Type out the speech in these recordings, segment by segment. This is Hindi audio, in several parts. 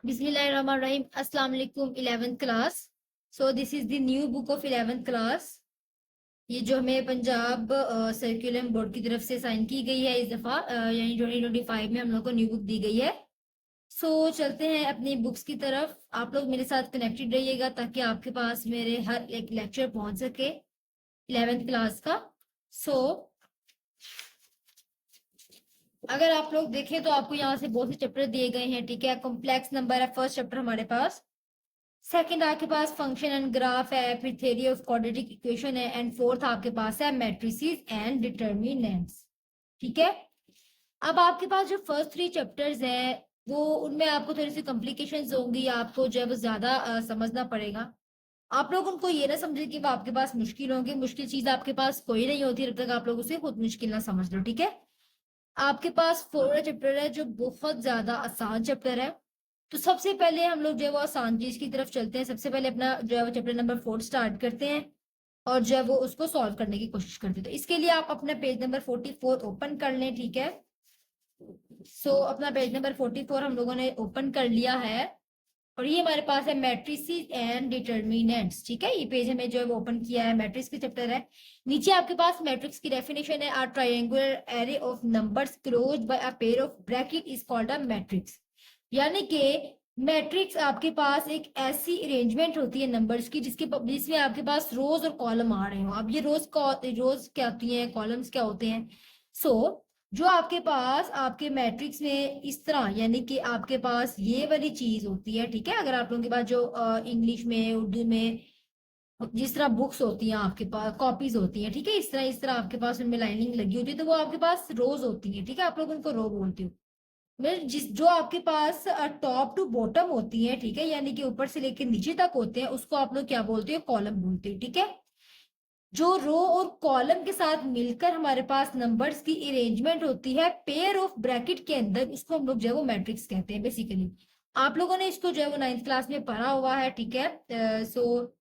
Bismillahirrahmanirrahim. Assalamu alaikum 11th class. So this is the new book of 11th class. ये जो हमें पंजाब सर्कुलम बोर्ड की तरफ से साइन की गई है इस दफा यानी 2025 में हम लोग को न्यू बुक दी गई है। सो चलते हैं अपनी बुक्स की तरफ। आप लोग मेरे साथ कनेक्टेड रहिएगा ताकि आपके पास मेरे हर एक लेक्चर पहुंच सके 11th क्लास का। सो अगर आप लोग देखें तो आपको यहाँ से बहुत से चैप्टर दिए गए हैं, ठीक है। कॉम्प्लेक्स नंबर है फर्स्ट चैप्टर हमारे पास। सेकंड आपके पास फंक्शन एंड ग्राफ है, फिर थ्योरी ऑफ क्वाड्रेटिक इक्वेशन है, एंड फोर्थ आपके पास है मैट्रिसेस एंड डिटर्मिनेंट्स, ठीक है। अब आपके पास जो फर्स्ट 3 चैप्टर्स हैं वो उनमें आपको थोड़ी सी कॉम्प्लिकेशंस होंगी, आपको जो है वो ज्यादा समझना पड़ेगा। आप लोग उनको ये ना समझे कि वो आपके पास मुश्किल होंगे। मुश्किल चीज आपके पास कोई नहीं होती जब तक आप लोग उसे खुद मुश्किल ना समझ लो, ठीक है। आपके पास 4 चैप्टर है जो बहुत ज्यादा आसान चैप्टर है। तो सबसे पहले हम लोग जो है वो आसान चीज की तरफ चलते हैं। सबसे पहले अपना जो है वो चैप्टर नंबर 4 स्टार्ट करते हैं और जो है वो उसको सॉल्व करने की कोशिश करते हैं। तो इसके लिए आप अपना पेज नंबर 44 ओपन कर लें, ठीक है। सो अपना पेज नंबर 44 हम लोगों ने ओपन कर लिया है और ये हमारे पास है मैट्रिसेस एंड डिटर्मिनेंट्स, ठीक है। ये पेज हमें जो है वो ओपन किया है, मैट्रिक्स की चैप्टर है। नीचे आपके पास मैट्रिक्स की डेफिनेशन है, a triangular array of numbers closed by a pair of bracket is called a matrix. यानी कि मैट्रिक्स आपके पास एक ऐसी अरेंजमेंट होती है नंबर्स की जिसमें आपके पास रोज और कॉलम आ रहे हो। अब ये रोज क्या होती हैं, कॉलम्स क्या होते हैं। सो जो आपके पास आपके मैट्रिक्स में इस तरह यानी कि आपके पास ये वाली चीज होती है, ठीक है। अगर आप लोगों के पास जो इंग्लिश में उर्दू में जिस तरह बुक्स होती हैं, आपके पास कॉपीज होती हैं, ठीक है, इस तरह आपके पास उनमें लाइनिंग लगी होती है, तो वो आपके पास रोज होती है, ठीक है। आप लोग उनको रो बोलते हो। मतलब जिस जो आपके पास टॉप टू बॉटम होती है, ठीक है, यानी कि ऊपर से लेकर नीचे तक होते हैं, उसको आप लोग क्या बोलते हो, कॉलम बोलते हो, ठीक है। जो रो और कॉलम के साथ मिलकर हमारे पास नंबर्स की अरेंजमेंट होती है पेयर ऑफ ब्रैकेट के अंदर, उसको हम लोग जो है वो मैट्रिक्स कहते हैं बेसिकली। आप लोगों ने इसको जो है वो 9th क्लास में पढ़ा हुआ है, ठीक है। सो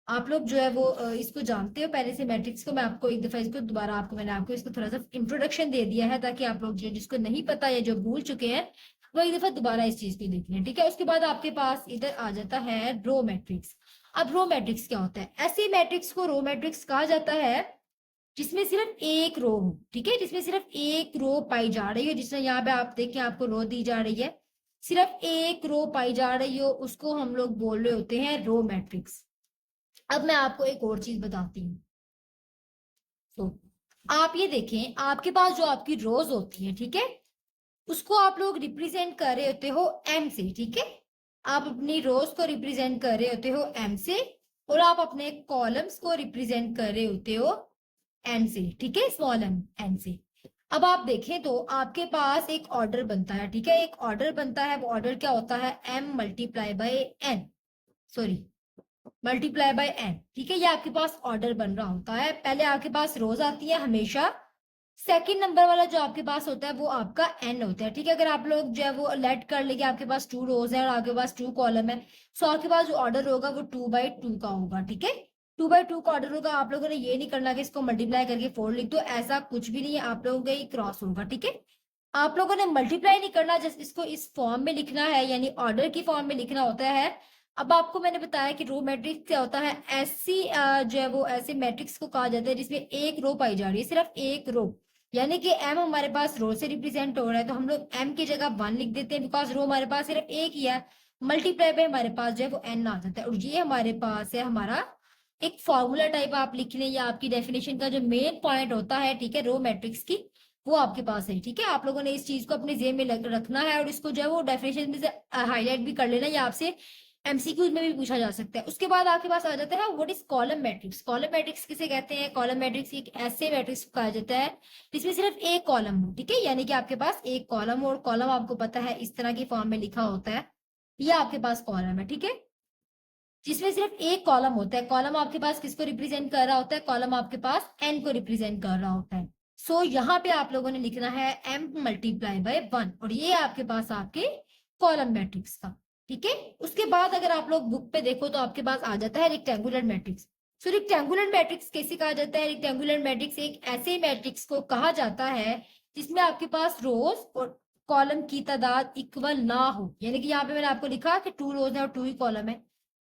आप लोग जो है वो इसको जानते हो पहले से मैट्रिक्स को। मैं आपको एक दफा इसको दोबारा मैंने आपको इसको थोड़ा सा इंट्रोडक्शन दे दिया है ताकि आप लोग जो जिसको नहीं पता या जो भूल चुके हैं वो एक दफा दोबारा इस चीज को देख लें, ठीक है। उसके बाद आपके पास इधर आ जाता है रो मैट्रिक्स। अब रो मैट्रिक्स क्या होता है? ऐसे मैट्रिक्स को रो मैट्रिक्स कहा जाता है जिसमें सिर्फ एक रो हो, ठीक है, जिसमें सिर्फ एक रो पाई जा रही है। जिसमें यहाँ पे आप देखें आपको रो दी जा रही है, सिर्फ एक रो पाई जा रही हो, उसको हम लोग बोल रहे होते हैं रो मैट्रिक्स। अब मैं आपको एक और चीज बताती हूँ। तो आप ये देखें, आपके पास जो आपकी रोज होती है, ठीक है, उसको आप लोग रिप्रेजेंट कर रहे होते हो एम से, ठीक है। आप अपनी रोज को रिप्रेजेंट कर रहे होते हो एम से और आप अपने कॉलम्स को रिप्रेजेंट कर रहे होते हो एन से, ठीक है, स्मॉल एम एन से। अब आप देखें तो आपके पास एक ऑर्डर बनता है, ठीक है, एक ऑर्डर बनता है। वो ऑर्डर क्या होता है? M multiply by N, sorry multiply by N, ठीक है। ये आपके पास ऑर्डर बन रहा होता है। पहले आपके पास रोज आती है हमेशा, सेकंड नंबर वाला जो आपके पास होता है वो आपका एन होता है, ठीक है। अगर आप लोग जो है वो लेट कर लेंगे, आपके पास 2 रोज है और आपके पास 2 कॉलम है, सो आपके पास जो ऑर्डर होगा वो 2/2 का होगा, ठीक है। 2/2 का ऑर्डर होगा। आप लोगों ने ये नहीं करना कि इसको मल्टीप्लाई करके 4 लिख दो, ऐसा कुछ भी नहीं है। आप लोगों का ये क्रॉस होगा, ठीक है। आप लोगों ने मल्टीप्लाई नहीं करना, जस्ट इसको इस फॉर्म में लिखना है, यानी ऑर्डर की फॉर्म में लिखना होता है। अब आपको मैंने बताया कि रो मैट्रिक्स क्या होता है। ऐसी जो है वो ऐसे मैट्रिक्स को कहा जाता है जिसमें एक रो पाई जा रही है, सिर्फ एक रो, यानी कि एम हमारे पास रो से रिप्रेजेंट हो रहा है, तो हम लोग एम की जगह 1 लिख देते हैं बिकॉज रो हमारे पास सिर्फ एक ही है। मल्टीप्लाई पे हमारे पास जो है वो एन आ जाता है और ये हमारे पास है हमारा एक फॉर्मूला टाइप आप लिख लें, या आपकी डेफिनेशन का जो मेन पॉइंट होता है, ठीक है, रो मैट्रिक्स की, वो आपके पास है, ठीक है। आप लोगों ने इस चीज को अपने जेब में रखना है और इसको जो है वो डेफिनेशन में से हाईलाइट भी कर लेना, या आपसे एमसीक्यूज में भी पूछा जा सकता है। उसके बाद आपके पास आ जाता है what is column matrix. Column matrix किसे कहते हैं? कॉलम मैट्रिक्स एक ऐसे मैट्रिक्स को कहा जाता है जिसमें सिर्फ एक कॉलम हो, ठीक है, यानी कि आपके पास एक कॉलम हो और कॉलम आपको पता है इस तरह की फॉर्म में लिखा होता है, ये आपके पास कॉलम है, ठीक है, जिसमें सिर्फ एक कॉलम होता है। कॉलम आपके पास किसको रिप्रेजेंट कर रहा होता है? कॉलम आपके पास एन को रिप्रेजेंट कर रहा होता है। सो यहाँ पे आप लोगों ने लिखना है एम मल्टीप्लाई बाय 1 और ये आपके पास आपके कॉलम मैट्रिक्स का, ठीक है। उसके बाद अगर आप लोग बुक पे देखो तो आपके पास आ जाता है रेक्टेंगुलर मैट्रिक्स। सो रेक्टेंगुलर मैट्रिक्स कैसे कहा जाता है? रेक्टेंगुलर मैट्रिक्स एक ऐसे मैट्रिक्स को कहा जाता है जिसमें आपके पास रोज और कॉलम की तादाद इक्वल ना हो, यानी कि यहाँ पे मैंने आपको लिखा कि 2 रोज है और 2 ही कॉलम है,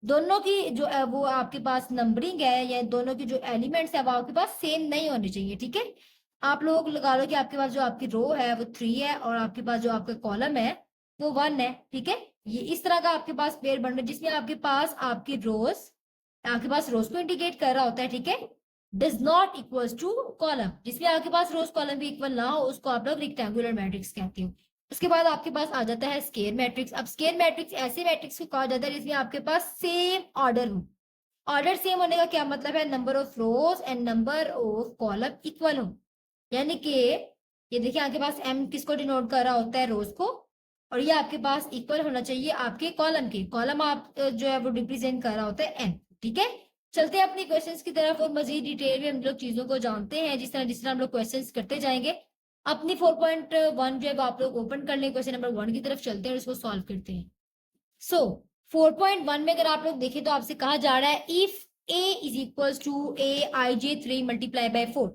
दोनों की जो है वो आपके पास नंबरिंग है या दोनों की जो एलिमेंट्स है वो आपके पास सेम नहीं होने चाहिए, ठीक है। आप लोग लगा लो कि आपके पास जो आपकी रो है वो 3 है और आपके पास जो आपका कॉलम है वो 1 है, ठीक है। ये इस तरह का आपके पास पेयर बन रहा है जिसमें आपके पास आपके पास रोज को इंडिकेट कर रहा होता है, ठीक है। Does not equals to column, जिसमें आपके पास रोज कॉलम भी इक्वल ना हो उसको आप लोग रेक्टेंगुलर मैट्रिक्स कहते हो। उसके बाद आपके पास आ जाता है स्केयर मैट्रिक्स। अब स्केयर मैट्रिक्स ऐसे मैट्रिक्स को कहा जाता है जिसमें आपके पास सेम ऑर्डर हो। ऑर्डर सेम होने का क्या मतलब है, number of rose and number of column equal हो, यानी कि ये देखिए आपके पास एम किसको डिनोट कर रहा होता है, रोज को, और ये आपके पास इक्वल होना चाहिए आपके कॉलम के। कॉलम आप जो है वो रिप्रेजेंट कर रहा होता है एन, ठीक है। चलते हैं अपनी क्वेश्चंस की तरफ और मजीद डिटेल में हम लोग चीजों को जानते हैं जिस तरह हम लोग क्वेश्चंस करते जाएंगे। अपनी 4.1 जो है आप लोग ओपन कर लें, क्वेश्चन नंबर 1 की तरफ चलते हैं और इसको सॉल्व करते हैं। सो 4.1 में अगर आप लोग देखें तो आपसे कहा जा रहा है if a is equal to A I J 3 multiply by 4,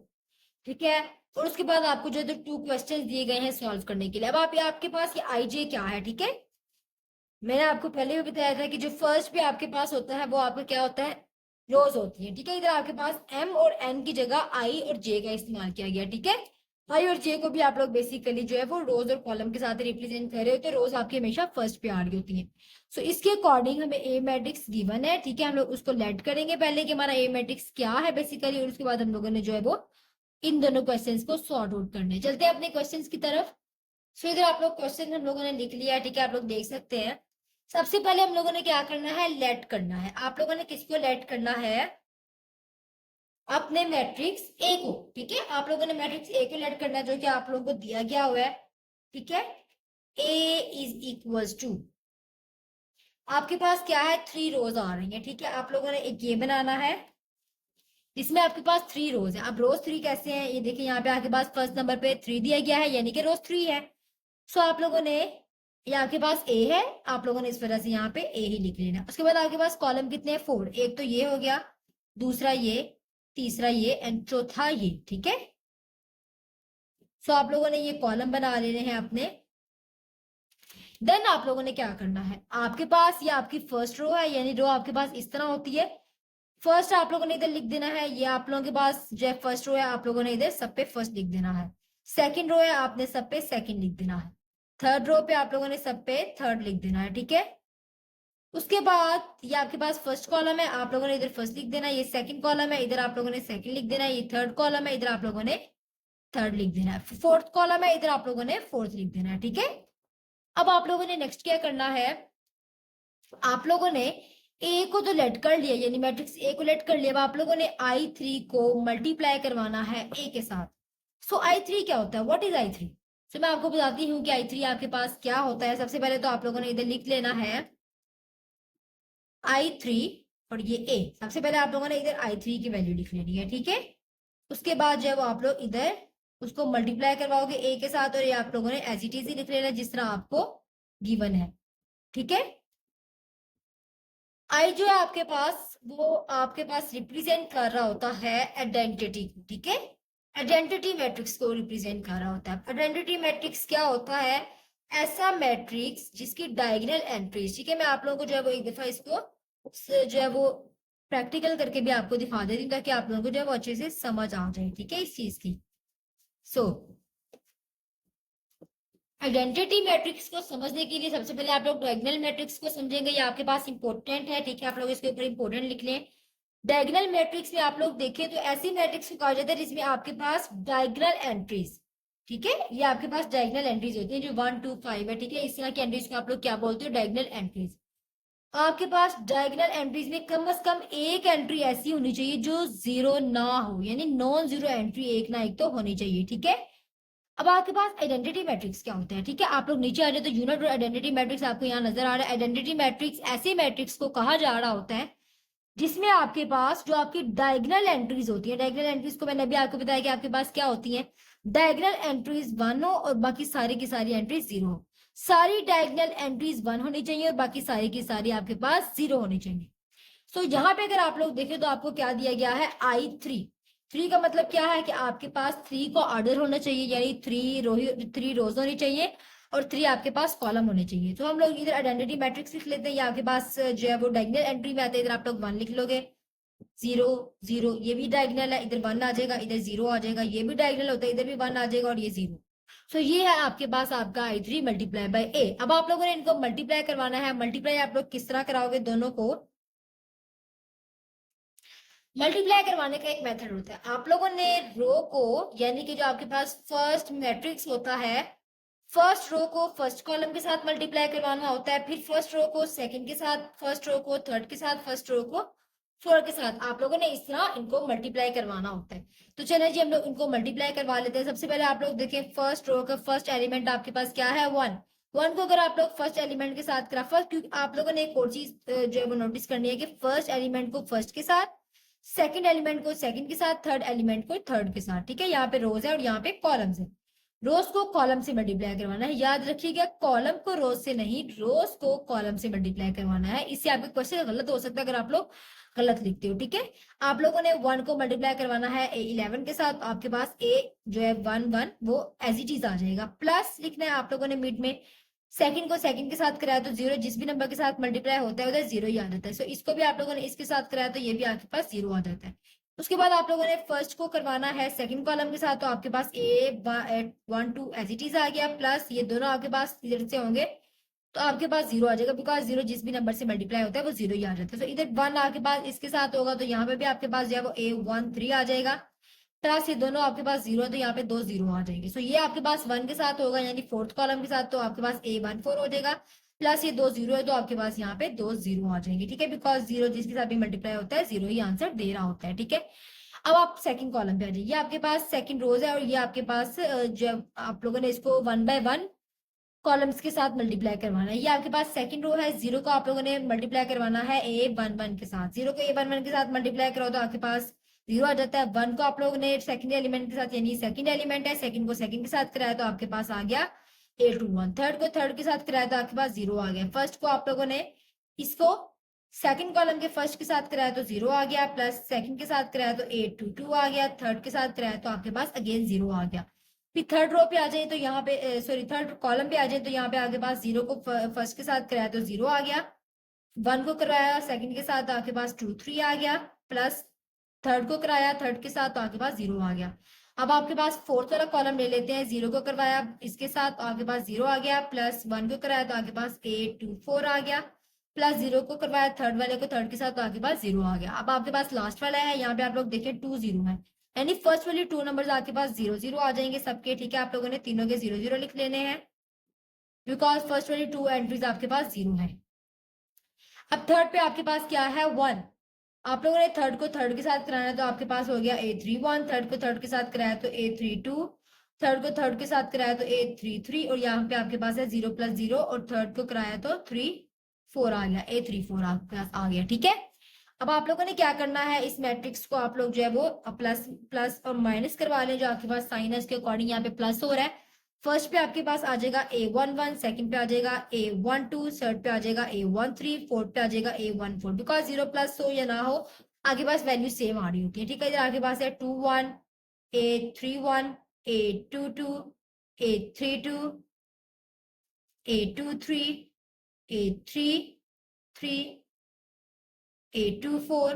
ठीक है। और उसके बाद आपको जो है तो 2 क्वेश्चन दिए गए हैं सॉल्व करने के लिए। अब आप आपके पास ये आई जे क्या है, ठीक है। मैंने आपको पहले भी बताया था कि जो फर्स्ट भी आपके पास होता है वो आपका क्या होता है, रोज होती है, ठीक है। इधर आपके पास एम और एन की जगह आई और जे का इस्तेमाल किया गया, ठीक है। आई और जे को भी आप लोग बेसिकली जो है वो रोज और कॉलम के साथ रिप्रेजेंट कर रहे होते हैं। रोज आपकी हमेशा फर्स्ट पे आ रही होती है। सो इसके अकॉर्डिंग हमें ए मैट्रिक्स गिवन है, ठीक है। हम लोग उसको लेट करेंगे पहले कि हमारा ए मैट्रिक्स क्या है बेसिकली, और उसके बाद हम लोगों ने जो है वो इन दोनों क्वेश्चंस को सॉर्ट आउट करने। चलते हैं अपने क्वेश्चंस की तरफ। सो इधर आप लोग क्वेश्चन हम लोगों ने लिख लिया, ठीक है, आप लोग देख सकते हैं। सबसे पहले हम लोगों ने क्या करना है, लेट करना है। आप लोगों ने किसको लेट करना है, अपने मैट्रिक्स ए को, ठीक है। आप लोगों ने मैट्रिक्स ए को लेट करना है जो कि आप लोगों को दिया गया हुआ है, ठीक है। ए इज इक्वल्स टू, आपके पास क्या है, 3 रोज आ रही है, ठीक है। आप लोगों ने एक ये बनाना है इसमें आपके पास 3 रोज है। अब रोज 3 कैसे हैं, ये देखिए यहाँ पे आपके पास फर्स्ट नंबर पे 3 दिया गया है यानी कि रोज 3 है। सो आप लोगों ने, ये आपके पास ए है, आप लोगों ने इस वजह से यहाँ पे ए ही लिख लेना। उसके बाद आपके पास कॉलम कितने हैं, 4। एक तो ये हो गया, दूसरा ये, तीसरा ये एंड चौथा ये, ठीक है। सो आप लोगों ने ये कॉलम बना लेने हैं अपने। देन आप लोगों ने क्या करना है, आपके पास ये आपकी फर्स्ट रो है, यानी रो आपके पास इस तरह होती है। फर्स्ट आप लोगों ने इधर लिख देना है, ये आप लोगों के पास जो है फर्स्ट रो है, आप लोगों ने इधर सब पे फर्स्ट लिख देना है। सेकंड रो है, आपने सब पे सेकंड लिख देना है। थर्ड रो पे आप लोगों ने सब पे थर्ड लिख देना है, ठीक है। उसके बाद ये आपके पास फर्स्ट कॉलम है, आप लोगों ने इधर फर्स्ट लिख देना है। ये सेकंड कॉलम है, इधर आप लोगों ने सेकंड लिख देना है। ये थर्ड कॉलम है, इधर आप लोगों ने थर्ड लिख देना है। फोर्थ कॉलम है, इधर आप लोगों ने फोर्थ लिख देना है, ठीक है। अब आप लोगों ने नेक्स्ट क्या करना है, आप लोगों ने ए को तो लेट कर लिया, यानी मैट्रिक्स ए को लेट कर लिया। अब आप लोगों ने I3 को मल्टीप्लाई करवाना है ए के साथ। सो I3 क्या होता है, व्हाट इज I3? सो मैं आपको बताती हूँ कि I3 आपके पास क्या होता है। सबसे पहले तो आप लोगों ने इधर लिख लेना है I3 और ये ए। सबसे पहले आप लोगों ने इधर I3 की वैल्यू लिख लेनी है, ठीक है। उसके बाद जो है वो आप लोग इधर उसको मल्टीप्लाई करवाओगे ए के साथ, और ये आप लोगों ने एज इट इज लिख लेना जिस तरह आपको गिवन है, ठीक है। आई जो है आपके पास वो आपके पास रिप्रेजेंट कर रहा होता है आइडेंटिटी को, ठीक है। आइडेंटिटी मैट्रिक्स को रिप्रेजेंट कर रहा होता है। आइडेंटिटी मैट्रिक्स क्या होता है, ऐसा मैट्रिक्स जिसकी डायगोनल एंट्रीज, ठीक है। मैं आप लोगों को जो है वो एक दफा इसको जो है वो प्रैक्टिकल करके भी आपको दिखा देती हूँ ताकि आप लोगों को जो है वो अच्छे से समझ आ जाए, ठीक है, इस चीज की। सो आइडेंटिटी मैट्रिक्स को समझने के लिए सबसे पहले आप लोग डायगोनल मैट्रिक्स को समझेंगे। ये आपके पास इंपॉर्टेंट है, ठीक है। आप लोग इसके ऊपर इंपॉर्टेंट लिख लें। डायगोनल मैट्रिक्स में आप लोग देखें तो ऐसी मैट्रिक्स को कहा जाता है जिसमें आपके पास डायगोनल एंट्रीज, ठीक है, ये आपके पास डायगोनल एंट्रीज होती है जो 1 2 5 है, ठीक है। इस तरह की एंट्रीज को आप लोग क्या बोलते हो, डायगोनल एंट्रीज। आपके पास डायगोनल एंट्रीज में कम से कम एक एंट्री ऐसी होनी चाहिए जो जीरो ना हो, यानी नॉन जीरो एंट्री एक ना एक तो होनी चाहिए, ठीक है। अब आपके पास आइडेंटिटी मैट्रिक्स क्या होता है, ठीक है। आप लोग नीचे आ जाए तो यूनिट और आइडेंटिटी मैट्रिक्स आपको यहाँ नजर आ रहा है। आइडेंटिटी मैट्रिक्स ऐसे मैट्रिक्स को कहा जा रहा होता है जिसमें आपके पास जो आपकी डायगोनल एंट्रीज होती है, डायगोनल एंट्रीज को मैंने अभी आपको बताया कि आपके पास क्या होती है, डायगोनल एंट्रीज 1 हो और बाकी सारी की सारी एंट्रीज 0 हो। सारी डायगोनल एंट्रीज 1 होनी चाहिए और बाकी सारी की सारी आपके पास 0 होनी चाहिए। सो यहाँ पे अगर आप लोग देखें तो आपको क्या दिया गया है, I3। 3 का मतलब क्या है कि आपके पास 3 का ऑर्डर होना चाहिए, यानी 3 रोज होनी चाहिए और 3 आपके पास कॉलम होने चाहिए। तो हम लोग इधर आइडेंटिटी मैट्रिक्स लिख लेते हैं, ये आपके पास जो है वो डायगोनल एंट्री में आते हैं। इधर आप लोग 1 लिख लोगे, 0 0, ये भी डायगोनल है, इधर 1 आ जाएगा, इधर 0 आ जाएगा, ये भी डायगोनल होता है, इधर भी 1 आ जाएगा और ये 0। सो ये है आपके पास आपका I3 मल्टीप्लाई बाय ए। अब आप लोगों ने इनको मल्टीप्लाई करवाना है। मल्टीप्लाई आप लोग किस तरह कराओगे, दोनों को मल्टीप्लाई करवाने का एक मेथड होता है। आप लोगों ने रो को, यानी कि जो आपके पास फर्स्ट मैट्रिक्स होता है, फर्स्ट रो को फर्स्ट कॉलम के साथ मल्टीप्लाई करवाना होता है, फिर फर्स्ट रो को सेकंड के साथ, फर्स्ट रो को थर्ड के साथ, फर्स्ट रो को फोर्थ के साथ। आप लोगों ने इस तरह इनको मल्टीप्लाई करवाना होता है। तो चले जी हम लोग इनको मल्टीप्लाई करवा लेते हैं। सबसे पहले आप लोग देखें, फर्स्ट रो का फर्स्ट एलिमेंट आपके पास क्या है, 1। 1 को अगर आप लोग फर्स्ट एलिमेंट के साथ करा, फर्स्ट, क्योंकि आप लोगों ने एक और चीज जो है वो नोटिस करनी है कि फर्स्ट एलिमेंट को फर्स्ट के साथ, सेकंड एलिमेंट को सेकंड के साथ, थर्ड एलिमेंट को थर्ड के साथ। ठीक है, यहाँ पे रोज है और यहाँ पे कॉलम्स है। रोज को कॉलम से मल्टीप्लाई करवाना है, याद रखिएगा, कॉलम को रोज से नहीं, रोज को कॉलम से मल्टीप्लाई करवाना है। इससे आपके क्वेश्चन गलत हो सकता है अगर आप लोग गलत लिखते हो। ठीक है, आप लोगों ने 1 को मल्टीप्लाई करवाना है A11 के साथ, आपके पास A जो है 1 1 वो एज इट इज आ जाएगा। प्लस लिखना है आप लोगों ने मिड में, सेकंड को सेकंड के साथ कराया तो 0, जिस भी नंबर के साथ मल्टीप्लाई होता है उधर 0 ही आ जाता है। सो इसको भी आप लोगों ने इसके साथ कराया तो ये भी आपके पास 0 आ जाता है। उसके बाद आप लोगों ने फर्स्ट को करवाना है सेकंड कॉलम के साथ, तो आपके पास A1 2 एज इट इज आ गया, प्लस ये दोनों आपके पास इधर से होंगे तो आपके पास 0 आ जाएगा, बिकॉज 0 जिस भी नंबर से मल्टीप्लाई होता है वो 0 ही आ जाता है। तो इधर 1 आपके पास इसके साथ होगा तो यहाँ पे भी आपके पास जो है वो A1 3 आ जाएगा, प्लस ये दोनों आपके पास 0 है तो यहाँ पे 2 0 आ जाएंगे। सो ये आपके पास 1 के साथ होगा, यानी फोर्थ कॉलम के साथ, तो आपके पास A1 4 हो जाएगा, प्लस ये 2 0 है तो आपके पास यहाँ पे 2 0 आ जाएंगे। ठीक है, बिकॉज 0 जिसके साथ भी मल्टीप्लाई होता है 0 ही आंसर दे रहा होता है। ठीक है, अब आप सेकंड कॉलम पे आ जाइए, ये आपके पास सेकंड रोज है और ये आपके पास जब आप लोगों ने इसको 1 बाय 1 कॉलम्स के साथ मल्टीप्लाई करवाना है। ये आपके पास सेकंड रो है, 0 को आप लोगों ने मल्टीप्लाई करवाना है A11 के साथ, 0 को A11 के साथ मल्टीप्लाई करो तो आपके पास 0 आ जाता है। 1 को आप लोगों ने सेकंड एलिमेंट के साथ, यानी सेकंड एलिमेंट है, सेकंड को सेकंड के साथ कराया तो आपके पास आ गया A21। थर्ड को थर्ड के साथ कराया तो आपके पास 0 आ गया। फर्स्ट को आप लोगों ने इसको सेकंड कॉलम के फर्स्ट के साथ कराया तो 0 आ गया, प्लस सेकंड के साथ कराया तो A22 आ गया, थर्ड के साथ कराया तो आपके पास अगेन 0 आ गया। फिर थर्ड रो पे आ जाए तो यहाँ पे सॉरी थर्ड कॉलम पे आ जाए तो यहाँ पे आपके पास 0 को फर्स्ट के साथ कराया तो 0 आ गया, 1 को कराया सेकंड के साथ तो आपके पास 2 3 आ गया, प्लस थर्ड को कराया थर्ड के साथ तो आपके पास 0 आ गया। अब आपके पास फोर्थ वाला कॉलम ले लेते हैं, 0 को करवाया इसके साथ तो आपके पास 0 आ गया, प्लस 1 को कराया तो आपके पास A24 आ गया, प्लस 0 को करवाया थर्ड वाले को थर्ड के साथ तो आपके पास 0 आ गया। अब आपके पास लास्ट वाला है, यहाँ पे आप लोग देखें 2 0 है, यानी फर्स्ट वाली 2 नंबर्स आपके पास 0 0 आ जाएंगे सबके। ठीक है, आप लोगों ने तीनों के 0 0 लिख लेने हैं, बिकॉज फर्स्ट वाली 2 एंट्रीज आपके पास 0 है। अब थर्ड पे आपके पास क्या है, 1। आप लोगों ने थर्ड को थर्ड के साथ कराना तो आपके पास हो गया A31, थर्ड को थर्ड के साथ कराया तो A32, थर्ड को थर्ड के साथ कराया तो A33, और यहाँ पे आपके पास है 0 + 0, और थर्ड को कराया तो 3 4 आ गया, A34 आपके पास आ गया। ठीक है, अब आप लोगों ने क्या करना है, इस मैट्रिक्स को आप लोग जो है वो प्लस प्लस और माइनस करवा लें, जो आपके पास साइन है उसके अकॉर्डिंग यहाँ पे प्लस हो रहा है। फर्स्ट पे आपके पास आ जाएगा A11, सेकंड पे आ जाएगा A12, थर्ड पे आ जाएगा A13, फोर्थ पे आ जाएगा A14, बिकॉज 0 प्लस हो या ना हो आगे पास वैल्यू सेम आ रही होती है। ठीक है, इधर आगे पास है 21, A31, A22, A32, A23, A33, A24,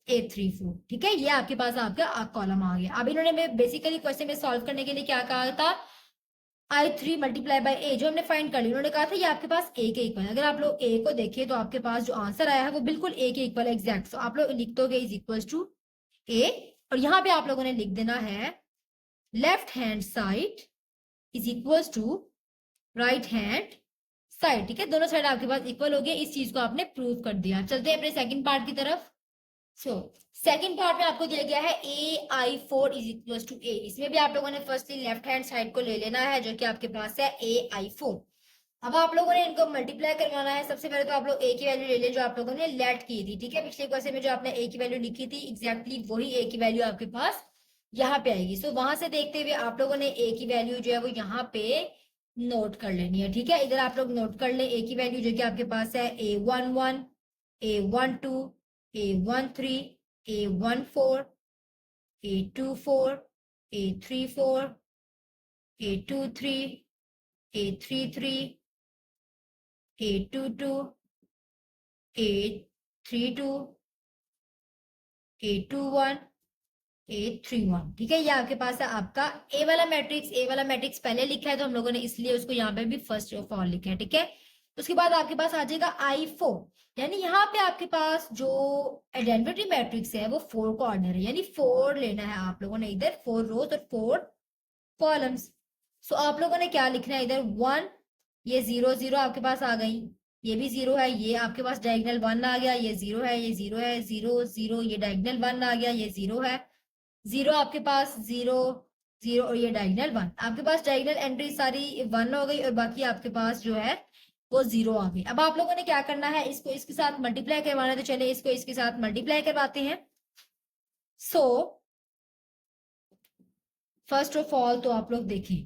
A34। ठीक है, ये आपके पास आपका कॉलम आ गया। अब इन्होंने बेसिकली क्वेश्चन में सॉल्व करने के लिए क्या कहा था, I3 मल्टीप्लाई बाय A जो हमने फाइंड कर लिया। उन्होंने कहा था ये आपके पास A के इक्वल है। अगर आप लोग A को देखें तो आपके पास जो आंसर आया है वो बिल्कुल A के इक्वल है, एग्जैक्ट। सो आप लोग लिख दोगे इज इक्वल टू A, और यहाँ पे आप लोगों ने लिख देना है left hand side is equal to right hand side. ठीक है, दोनों साइड आपके पास इक्वल हो गया, इस चीज को आपने प्रूव कर दिया। चलते हैं अपने सेकंड पार्ट की तरफ। सो सेकंड पार्ट में आपको दिया गया है AI4 is equal to A। इसमें भी आप लोगों ने फर्स्टली लेफ्ट हैंड साइड को ले लेना है, जो कि आपके पास है AI4। अब आप लोगों ने इनको मल्टीप्लाई करवाना है। सबसे पहले तो आप लोग A की वैल्यू ले लें जो आप लोगों ने लेट की थी। ठीक है, पिछले क्वेश्चन में जो आपने A की वैल्यू लिखी थी एग्जैक्टली वही A की वैल्यू आपके पास यहाँ पे आएगी। सो वहां से देखते हुए आप लोगों ने A की वैल्यू जो है वो यहाँ पे नोट कर लेनी है। ठीक है, इधर आप लोग नोट कर लें A की वैल्यू जो कि आपके पास है A11, A12, A13, A14, A24, A34, A23, A33, A22, A32, A21, A31। ठीक है, ये आपके पास है आपका ए वाला मैट्रिक्स। ए वाला मैट्रिक्स पहले लिखा है तो हम लोगों ने इसलिए उसको यहाँ पे भी फर्स्ट ऑफ ऑल लिखा है। ठीक है, उसके बाद आपके पास आ जाएगा I4, यानी यहाँ पे आपके पास जो आइडेंटिटी मैट्रिक्स है वो 4 को ऑर्डर है, यानी 4 लेना है आप लोगों ने, इधर 4 रोज और 4 कॉलम्स। सो आप लोगों ने क्या लिखना है, इधर 1, ये 0 0 आपके पास आ गई, ये भी 0 है, ये आपके पास डायगोनल 1 आ गया, ये 0 है, ये 0 है, 0 0, ये डायगोनल 1 आ गया, ये 0 है, 0 आपके पास, 0 0 और ये डायगोनल 1। आपके पास डायगोनल एंट्री सारी 1 हो गई और बाकी आपके पास जो है वो 0 आ गई। अब आप लोगों ने क्या करना है, इसको इसके साथ मल्टीप्लाई करवाना है, तो चले इसको इसके साथ मल्टीप्लाई करवाते हैं। सो फर्स्ट ऑफ ऑल तो आप लोग देखें,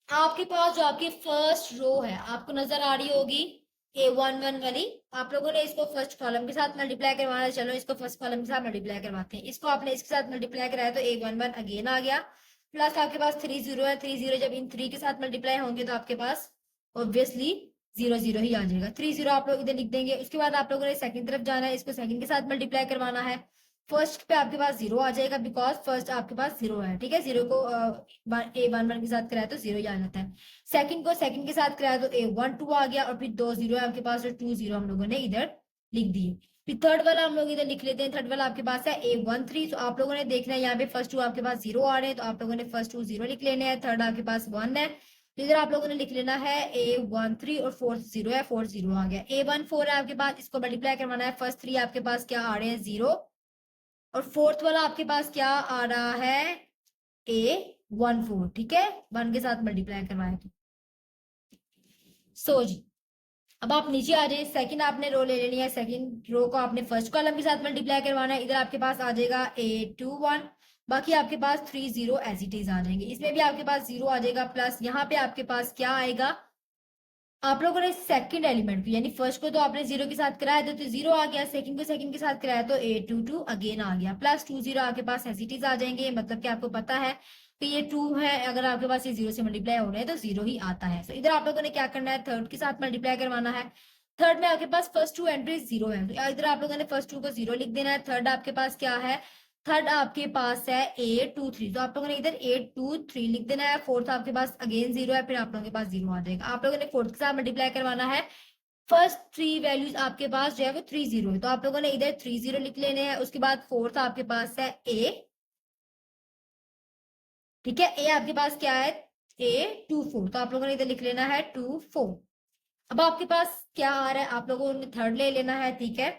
आपके पास जो आपकी फर्स्ट रो है आपको नजर आ रही होगी A11 वाली, आप लोगों ने इसको फर्स्ट कॉलम के साथ मल्टीप्लाई करवाना है। चलो इसको फर्स्ट कॉलम के साथ मल्टीप्लाई करवाते हैं। इसको आपने इसके साथ मल्टीप्लाई कराया तो A11 अगेन आ गया, प्लस आपके पास 3 0 है, 3 0 जब इन 3 के साथ मल्टीप्लाई होंगे तो आपके पास ऑब्वियसली 0 0 ही आ जाएगा। 3 0 आप लोग इधर लिख देंगे। उसके बाद आप लोगों ने सेकंड तरफ जाना है, इसको सेकंड के साथ मल्टीप्लाई करवाना है। फर्स्ट पे आपके पास 0 आ जाएगा बिकॉज फर्स्ट आपके पास 0 है। ठीक है, 0 को A11 के साथ कराया तो 0 ही आ जाता है। सेकंड को सेकंड के साथ कराया तो A12 आ गया और फिर 2 0 है आपके पास, तो 2 0 हम लोगों ने इधर लिख दिए। फिर थर्ड वाला हम लोग इधर लिख लेते हैं। थर्ड वाला आपके पास है A13, तो आप लोगों ने देखना है यहाँ पे फर्स्ट 2 आपके पास 0 आ रहे हैं, तो आप लोगों ने फर्स्ट 2 0 लिख लेने हैं। थर्ड आपके पास 1 है, तो इधर आप लोगों ने लिख लेना है A13 और फोर्थ 0 है, फोर्थ 0 आ गया। A14 है आपके पास, इसको मल्टीप्लाई करवाना है। फर्स्ट 3 आपके पास क्या आ रहे हैं, 0, और फोर्थ वाला आपके पास क्या आ रहा है, A14। ठीक है, 1 के साथ मल्टीप्लाई करवाया तो सो जी। अब आप नीचे आ जाइए, सेकंड आपने रो ले लेनी है। सेकंड रो को आपने फर्स्ट कॉलम के साथ मल्टीप्लाई करवाना है। इधर आपके पास आ जाएगा A21, बाकी आपके पास 3 0 एज इट इज आ जाएंगे। इसमें भी आपके पास 0 आ जाएगा, प्लस यहाँ पे आपके पास क्या आएगा, आप लोगों ने सेकंड एलिमेंट को, यानी फर्स्ट को तो आपने 0 के साथ कराया तो 0 आ गया, सेकंड को सेकंड के साथ कराया तो A22 अगेन आ गया, प्लस 2 0 आपके पास एज इट इज आ जाएंगे। मतलब कि आपको पता है कि ये 2 है, अगर आपके पास ये 0 से मल्टीप्लाई हो रहे हैं तो 0 ही आता है। तो इधर आप लोगों ने क्या करना है, थर्ड के साथ मल्टीप्लाई करवाना है। थर्ड में आपके पास फर्स्ट 2 एंट्री 0 है, तो इधर आप लोगों ने फर्स्ट 2 को 0 लिख देना है। थर्ड आपके पास क्या है, थर्ड आपके पास है A23, तो आप लोगों ने इधर A23 लिख देना है। फोर्थ आपके पास अगेन 0 है, फिर आप लोगों के पास 0 आ जाएगा। आप लोगों ने फोर्थ के साथ मल्टीप्लाई करवाना है। फर्स्ट 3 वैल्यूज आपके पास जो है वो 3 0 है, तो आप लोगों ने इधर 3 0 लिख लेने हैं। उसके बाद फोर्थ आपके पास है A, ठीक है, A आपके पास क्या है, A24, तो आप लोगों ने इधर लिख लेना है 24। अब आपके पास क्या आ रहा है, आप लोगों ने थर्ड ले लेना है। ठीक है,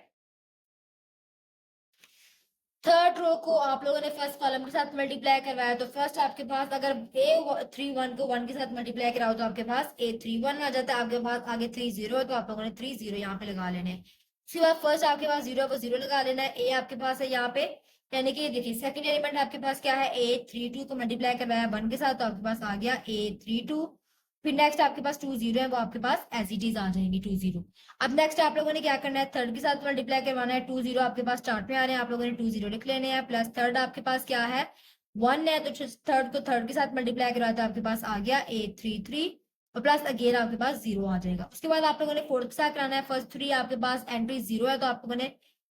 थर्ड रो को आप लोगों ने फर्स्ट कॉलम के साथ मल्टीप्लाई करवाया, तो फर्स्ट आपके पास अगर A31 को 1 के साथ मल्टीप्लाई कराओ तो आपके पास A31 आ जाता है। आपके पास आगे 3 0 है, तो आप लोगों ने 3 0 यहाँ पे लगा लेने हैं। उसके बाद फर्स्ट आपके पास 0 है, वो 0 लगा लेना है। A आपके पास है यहाँ पे, यानी कि देखिए सेकंड एलिमेंट आपके पास क्या है, A32 को मल्टीप्लाई करवाया 1 के साथ, तो आपके पास आ गया A32। फिर नेक्स्ट आपके पास 2 0 है, वो आपके पास एज इट इज आ जाएंगी 2 0। अब नेक्स्ट आप लोगों ने क्या करना है, थर्ड के साथ मल्टीप्लाई करवाना है। 2 0 आपके पास चार्ट में आ रहे हैं, आप लोगों ने 2 0 लिख लेने हैं, प्लस थर्ड आपके पास क्या है, 1 है, तो थर्ड को थर्ड के साथ मल्टीप्लाई करवाया तो आपके पास आ गया A33, और प्लस अगेन आपके पास 0 आ जाएगा। उसके बाद आप लोगों ने फोर्थ के साथ कराना है। फर्स्ट 3 आपके पास एंट्री 0 है, तो आप लोगों ने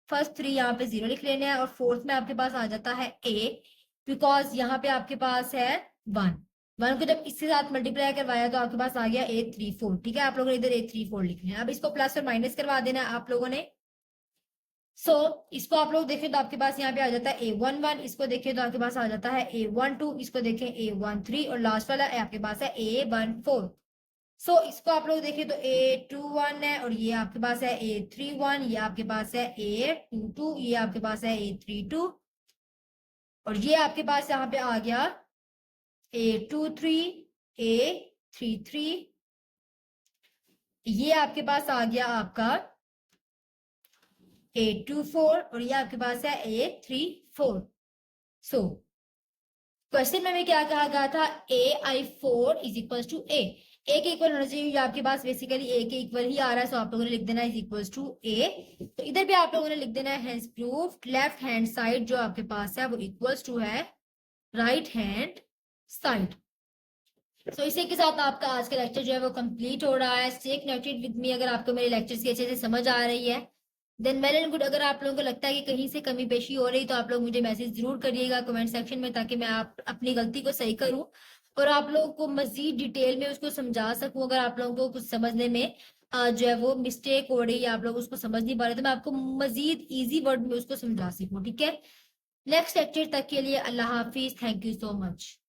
फर्स्ट 3 यहाँ पे 0 लिख लेने हैं, और फोर्थ में आपके पास आ जाता है A, बिकॉज यहाँ पे आपके पास है 1। 1 को जब इसके साथ मल्टीप्लाई करवाया तो आपके पास आ गया A34। ठीक है, आप लोगों ने इधर A34 लिख लिया। अब इसको प्लस और माइनस करवा देना है आप लोगों ने। सो इसको आप लोग देखें तो आपके पास यहाँ पे आ जाता है A11, इसको देखें तो आपके पास आ जाता है A12, इसको देखें A13, और लास्ट वाला आपके पास है A14। सो इसको आप लोग देखें तो A21 है, और ये आपके पास है A31, ये आपके पास है A22, ये आपके पास है A32, और ये आपके पास यहाँ पे आ गया A23, A33, ये आपके पास आ गया आपका A24, और ये आपके पास है A34। सो क्वेश्चन में क्या कहा गया था, AI4 is equal to A, A के इक्वल होना चाहिए, आपके पास बेसिकली ए के इक्वल ही आ रहा है, सो आप लोगों ने लिख देना इज इक्वल टू A। तो इधर भी आप लोगों ने लिख देना है hence proved, left hand side जो आपके पास है वो इक्वल्स टू है राइट हैंड साइड। सो इसी के साथ आपका आज का लेक्चर जो है वो कंप्लीट हो रहा है। स्टे कनेक्टेड विद मी अगर आपको मेरे लेक्चर्स की अच्छे से समझ आ रही है, देन वेल एंड गुड। अगर आप लोगों को लगता है कि कहीं से कमी पेशी हो रही तो आप लोग मुझे मैसेज जरूर करिएगा कमेंट सेक्शन में, ताकि मैं आप अपनी गलती को सही करूं और आप लोगों को मजीद डिटेल में उसको समझा सकूं। अगर आप लोगों को कुछ समझने में जो है वो मिस्टेक हो रही है, आप लोग उसको समझ नहीं पा रहे, तो मैं आपको मजीद इजी वर्ड में उसको समझा सकूं। ठीक है, नेक्स्ट लेक्चर तक के लिए अल्लाह हाफिज, थैंक यू सो मच।